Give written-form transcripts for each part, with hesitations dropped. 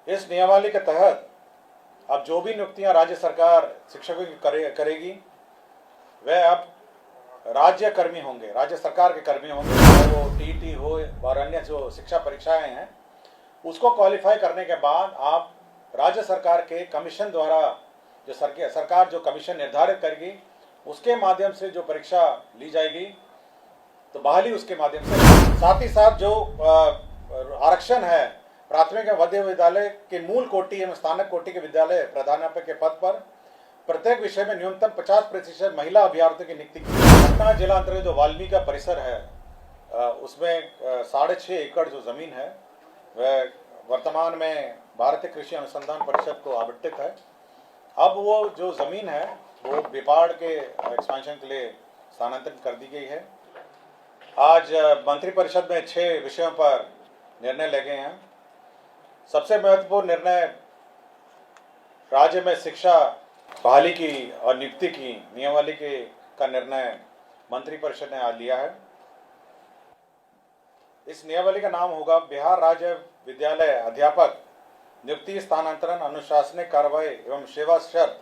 इस नियमावली के तहत अब जो भी नियुक्तियां राज्य सरकार शिक्षकों की करेगी वह अब राज्य कर्मी होंगे, राज्य सरकार के कर्मी होंगे। चाहे वो टीईटी हो और अन्य जो शिक्षा परीक्षाएं हैं उसको क्वालिफाई करने के बाद आप राज्य सरकार के कमीशन द्वारा जो सरकार जो कमीशन निर्धारित करेगी उसके माध्यम से जो परीक्षा ली जाएगी तो बहाली उसके माध्यम से। साथ ही साथ जो आरक्षण है प्राथमिक एवं मध्य विद्यालय के मूल कोटि एवं स्नातक कोटि के विद्यालय प्रधानाध्यापक के पद पर प्रत्येक विषय में न्यूनतम 50% महिला अभ्यर्थियों की नियुक्ति की। पटना जिला अंतर्गत जो वाल्मीकि का परिसर है उसमें 6.5 एकड़ जो जमीन है वह वर्तमान में भारतीय कृषि अनुसंधान परिषद को आवंटित है। अब वो जो जमीन है वो बिपाड़ के एक्सपेंशन के लिए स्थानांतरित कर दी गई है। आज मंत्रिपरिषद में 6 विषयों पर निर्णय ले गए हैं। सबसे महत्वपूर्ण निर्णय राज्य में शिक्षा बहाली की और नियुक्ति की नियमावली का निर्णय मंत्रिपरिषद ने आज लिया है। इस नियमावली का नाम होगा बिहार राज्य विद्यालय अध्यापक नियुक्ति स्थानांतरण अनुशासनिक कार्रवाई एवं सेवा शर्त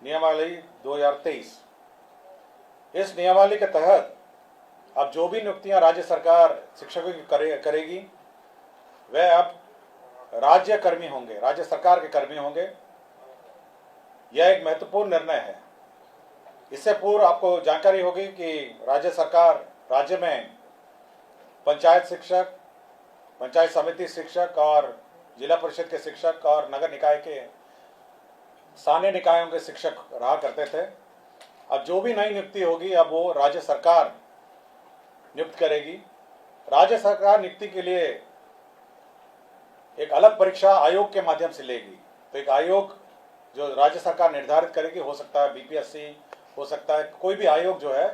नियमावली 2023। इस नियमावली के तहत अब जो भी नियुक्तियां राज्य सरकार शिक्षकों की करेगी वह अब राज्य कर्मी होंगे, राज्य सरकार के कर्मी होंगे। यह एक महत्वपूर्ण निर्णय है। इससे पूर्व आपको जानकारी होगी कि राज्य सरकार राज्य में पंचायत शिक्षक, पंचायत समिति शिक्षक और जिला परिषद के शिक्षक और नगर निकाय के स्थानीय निकायों के शिक्षक रहा करते थे। अब जो भी नई नियुक्ति होगी अब वो राज्य सरकार नियुक्त करेगी। राज्य सरकार नियुक्ति के लिए एक अलग परीक्षा आयोग के माध्यम से लेगी। तो एक आयोग जो राज्य सरकार निर्धारित करेगी, हो सकता है बीपीएससी, हो सकता है कोई भी आयोग जो है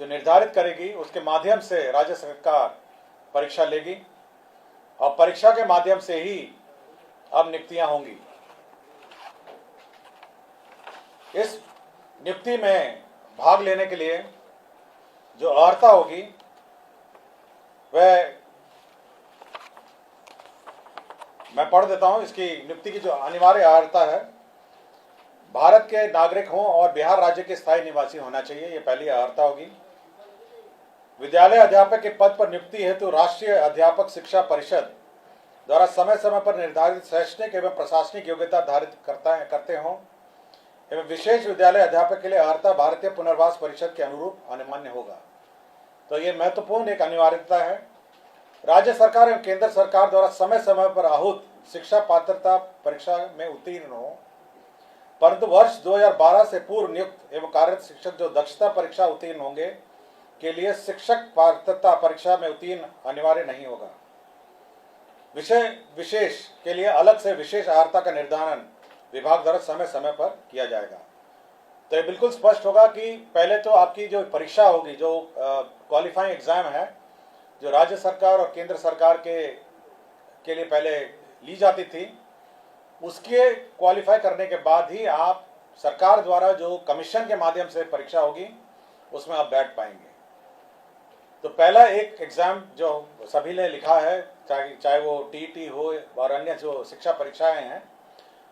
जो निर्धारित करेगी उसके माध्यम से राज्य सरकार परीक्षा लेगी और परीक्षा के माध्यम से ही अब नियुक्तियां होंगी। इस नियुक्ति में भाग लेने के लिए जो अर्हता होगी वह मैं पढ़ देता हूं। इसकी नियुक्ति की जो अनिवार्य अर्हता है, भारत के नागरिक हों और बिहार राज्य के स्थायी निवासी होना चाहिए, ये पहली अर्हता होगी। विद्यालय अध्यापक के पद पर नियुक्ति हेतु राष्ट्रीय अध्यापक शिक्षा परिषद द्वारा समय समय पर निर्धारित शैक्षणिक एवं प्रशासनिक योग्यता धारित करते हों एवं विशेष विद्यालय अध्यापक के लिए अर्हता भारतीय पुनर्वास परिषद के अनुरूप अनिवार्य होगा। तो ये महत्वपूर्ण एक अनिवार्यता है। राज्य सरकार एवं केंद्र सरकार द्वारा समय समय पर आहूत शिक्षा पात्रता परीक्षा में उत्तीर्ण हो, परंतु वर्ष 2012 से पूर्व नियुक्त एवं कार्यरत शिक्षक जो दक्षता परीक्षा उत्तीर्ण होंगे के लिए शिक्षक पात्रता परीक्षा में उत्तीर्ण अनिवार्य नहीं होगा। विषय विशेष के लिए अलग से विशेष अर्हता का निर्धारण विभाग द्वारा समय समय पर किया जाएगा। तो ये बिल्कुल स्पष्ट होगा कि पहले तो आपकी जो परीक्षा होगी, जो क्वालिफाइंग एग्जाम है, जो राज्य सरकार और केंद्र सरकार के लिए पहले ली जाती थी, उसके क्वालिफाई करने के बाद ही आप सरकार द्वारा जो कमीशन के माध्यम से परीक्षा होगी उसमें आप बैठ पाएंगे। तो पहला एक एग्जाम जो सभी ने लिखा है, चाहे वो टीईटी हो और अन्य जो शिक्षा परीक्षाएं हैं,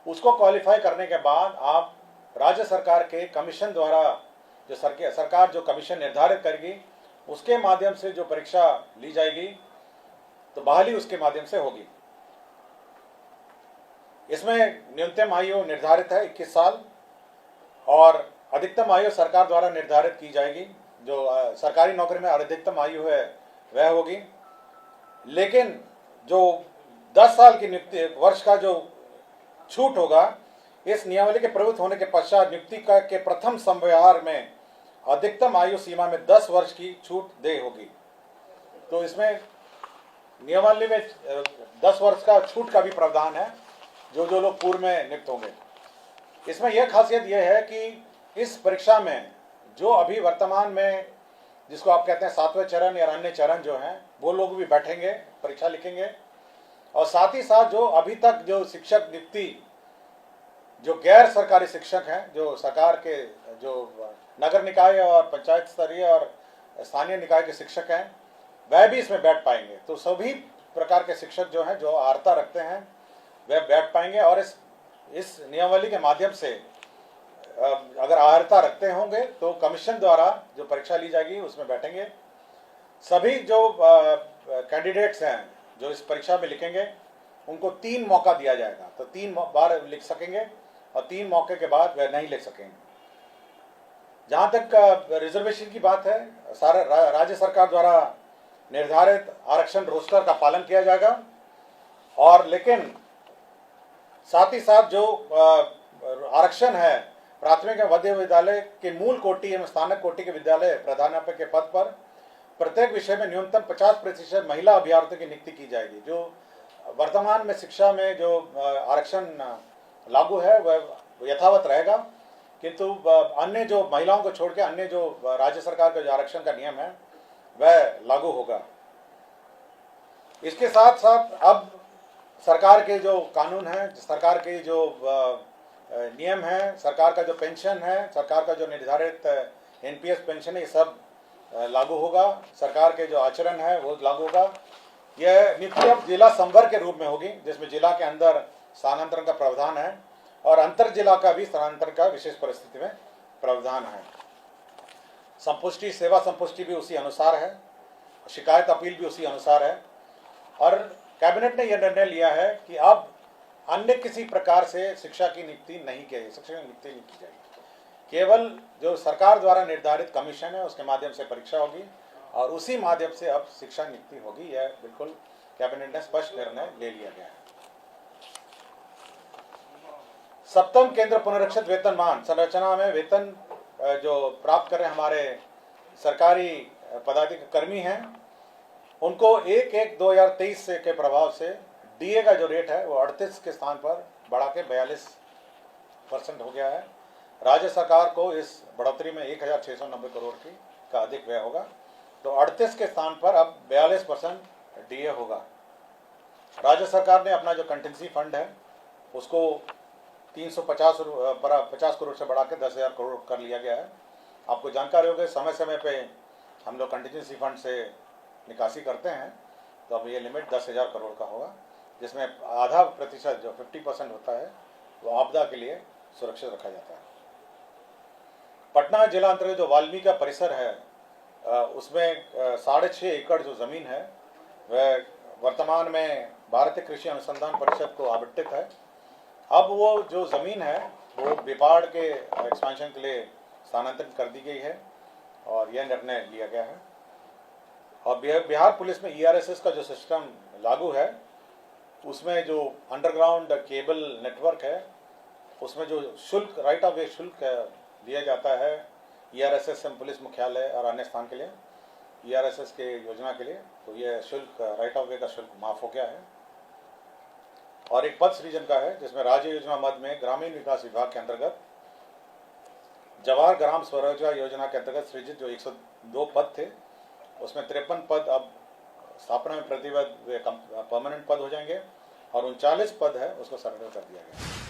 उसको क्वालिफाई करने के बाद आप राज्य सरकार के कमीशन द्वारा जो सरकार जो कमीशन निर्धारित करेगी उसके माध्यम से जो परीक्षा ली जाएगी तो बहाली उसके माध्यम से होगी। इसमें न्यूनतम आयु निर्धारित है 21 साल और अधिकतम आयु सरकार द्वारा निर्धारित की जाएगी। जो सरकारी नौकरी में अधिकतम आयु है वह होगी, लेकिन जो 10 साल की नियुक्ति वर्ष का जो छूट होगा, इस नियमावली के प्रवृत्त होने के पश्चात नियुक्ति के प्रथम संव्यवहार में अधिकतम आयु सीमा में 10 वर्ष की छूट दे होगी। तो इसमें नियमावली में 10 वर्ष का छूट का भी प्रावधान है जो लोग पूर्व में नियुक्त होंगे। इसमें यह खासियत यह है कि इस परीक्षा में जो अभी वर्तमान में जिसको आप कहते हैं 7वें चरण या अन्य चरण जो हैं वो लोग भी बैठेंगे, परीक्षा लिखेंगे। और साथ ही साथ जो अभी तक जो शिक्षक नियुक्ति जो गैर सरकारी शिक्षक हैं, जो सरकार के जो नगर निकाय और पंचायत स्तरीय और स्थानीय निकाय के शिक्षक हैं, वह भी इसमें बैठ पाएंगे। तो सभी प्रकार के शिक्षक जो हैं जो अर्हता रखते हैं वे बैठ पाएंगे। और इस नियमावली के माध्यम से अगर अर्हता रखते होंगे तो कमीशन द्वारा जो परीक्षा ली जाएगी उसमें बैठेंगे। सभी जो कैंडिडेट्स हैं जो इस परीक्षा में लिखेंगे उनको 3 मौका दिया जाएगा, तो 3 बार लिख सकेंगे और 3 मौके के बाद वह नहीं लिख सकेंगे। जहाँ तक रिजर्वेशन की बात है, सारा राज्य सरकार द्वारा निर्धारित आरक्षण रोस्टर का पालन किया जाएगा। और लेकिन साथ ही साथ जो आरक्षण है प्राथमिक एवं मध्य विद्यालय के मूल कोटि एवं स्थानक कोटि के विद्यालय प्रधानाध्यापक के पद पर प्रत्येक विषय में न्यूनतम 50% महिला अभ्यर्थियों की नियुक्ति की जाएगी। जो वर्तमान में शिक्षा में जो आरक्षण लागू है वह यथावत रहेगा, किंतु अन्य जो महिलाओं को छोड़ के अन्य जो राज्य सरकार का जो आरक्षण का नियम है वह लागू होगा। इसके साथ साथ अब सरकार के जो कानून है, सरकार के जो नियम है, सरकार का जो पेंशन है, सरकार का जो निर्धारित एनपीएस पेंशन है, ये सब लागू होगा। सरकार के जो आचरण है वो लागू होगा। यह नियुक्ति अब जिला संवर्ग के रूप में होगी, जिसमें जिला के अंदर स्थानांतरण का प्रावधान है और अंतर जिला का भी स्थानांतरण का विशेष परिस्थिति में प्रावधान है। संपुष्टि, सेवा संपुष्टि भी उसी अनुसार है, शिकायत अपील भी उसी अनुसार है। और कैबिनेट ने यह निर्णय लिया है कि अब अन्य किसी प्रकार से शिक्षा की नियुक्ति नहीं की जाएगी, शिक्षक की नियुक्ति नहीं की जाएगी। केवल जो सरकार द्वारा निर्धारित कमीशन है उसके माध्यम से परीक्षा होगी और उसी माध्यम से अब शिक्षा नियुक्ति होगी। यह बिल्कुल कैबिनेट ने स्पष्ट निर्णय ले लिया गया है। 7वीं केंद्र पुनरीक्षित वेतनमान संरचना में वेतन जो प्राप्त कर रहे हमारे सरकारी पदाधिकारी कर्मी हैं उनको 1/1/2023 से के प्रभाव से डीए का जो रेट है वो 38 के स्थान पर बढ़ा के 42% हो गया है। राज्य सरकार को इस बढ़ोतरी में 1690 करोड़ का अधिक व्यय होगा, तो 38 के स्थान पर अब 42% डीए होगा। राज्य सरकार ने अपना जो कंटिजेंसी फंड है उसको 350 करोड़ से बढ़ा के 10,000 करोड़ कर लिया गया है। आपको जानकारी होगी समय समय पे हम लोग कंटिजेंसी फंड से निकासी करते हैं, तो अब ये लिमिट 10,000 करोड़ का होगा, जिसमें आधा प्रतिशत जो 50% होता है वो आपदा के लिए सुरक्षित रखा जाता है। पटना जिला अंतर्गत जो वाल्मीकि का परिसर है उसमें 6.5 एकड़ जो जमीन है वह वर्तमान में भारतीय कृषि अनुसंधान परिषद को आवंटित है। अब वो जो जमीन है वो बिपाड़ के एक्सपेंशन के लिए स्थानांतरित कर दी गई है और यह निर्णय लिया गया है। और बिहार पुलिस में ईआरएसएस का जो सिस्टम लागू है उसमें जो अंडरग्राउंड केबल नेटवर्क है उसमें जो शुल्क, राइट ऑफ वे शुल्क दिया जाता है ईआरएसएस पुलिस मुख्यालय और अन्य स्थान के लिए, ईआरएसएस के योजना के लिए, तो यह शुल्क, राइट ऑफ वे का शुल्क माफ हो गया है। और एक पद सृजन का है जिसमें राज्य योजना मद में ग्रामीण विकास विभाग के अंतर्गत जवाहर ग्राम स्वरोजगार योजना के अंतर्गत सृजित जो 102 पद थे उसमें 53 पद अब स्थापना में प्रतिबद्ध परमानेंट पद हो जाएंगे और 39 पद है उसको सरेंडर कर दिया गया।